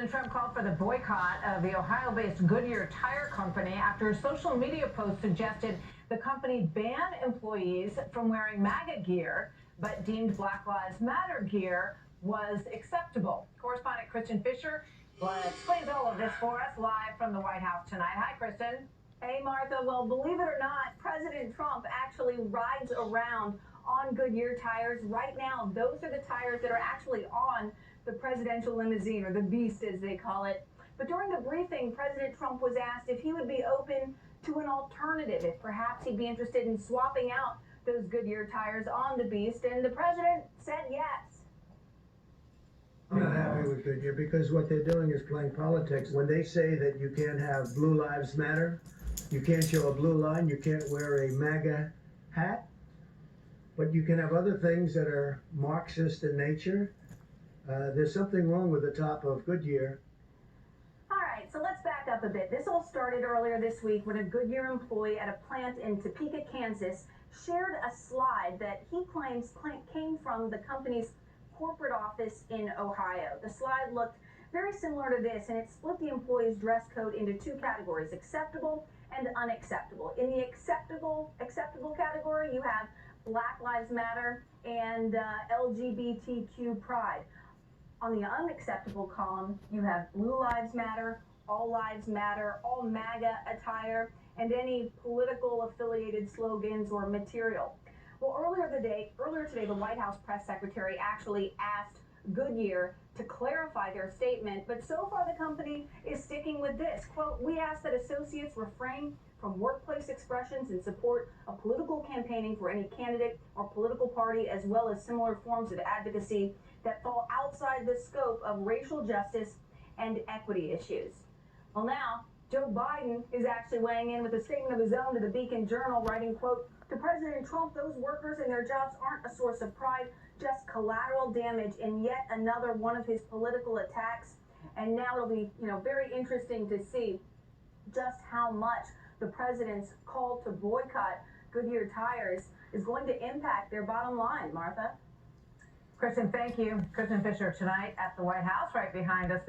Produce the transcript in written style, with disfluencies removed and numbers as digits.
President Trump called for the boycott of the Ohio-based Goodyear Tire Company after a social media post suggested the company ban employees from wearing MAGA gear, but deemed Black Lives Matter gear was acceptable. Correspondent Kristen Fisher explains all of this for us live from the White House tonight. Hi, Kristen. Hey, Martha. Well, believe it or not, President Trump actually rides around on Goodyear tires. Right now, those are the tires that are actually on the presidential limousine, or the Beast as they call it. But during the briefing, President Trump was asked if he would be open to an alternative, if perhaps he'd be interested in swapping out those Goodyear tires on the Beast, and the president said yes. I'm not happy with Goodyear because what they're doing is playing politics. When they say that you can't have Blue Lives Matter, you can't show a blue line, you can't wear a MAGA hat, but you can have other things that are Marxist in nature. There's something wrong with the top of Goodyear. All right, so let's back up a bit. This all started earlier this week when a Goodyear employee at a plant in Topeka, Kansas, shared a slide that he claims came from the company's corporate office in Ohio. The slide looked very similar to this, and it split the employee's dress code into two categories: acceptable and unacceptable. In the acceptable category, you have Black Lives Matter and LGBTQ pride. On the unacceptable column, you have Blue Lives Matter, All Lives Matter, all MAGA attire, and any political affiliated slogans or material. Well, earlier today, the White House press secretary actually asked Goodyear to clarify their statement, but so far the company is sticking with this. Quote, "We ask that associates refrain from workplace expressions in support of political campaigning for any candidate or political party, as well as similar forms of advocacy that fall outside the scope of racial justice and equity issues." Well, now, Joe Biden is actually weighing in with a statement of his own to the Beacon Journal, writing, quote, "To President Trump, those workers and their jobs aren't a source of pride, just collateral damage in yet another one of his political attacks." And now it'll be, very interesting to see just how much the president's call to boycott Goodyear tires is going to impact their bottom line, Martha. Kristen, thank you. Kristen Fisher tonight at the White House, right behind us.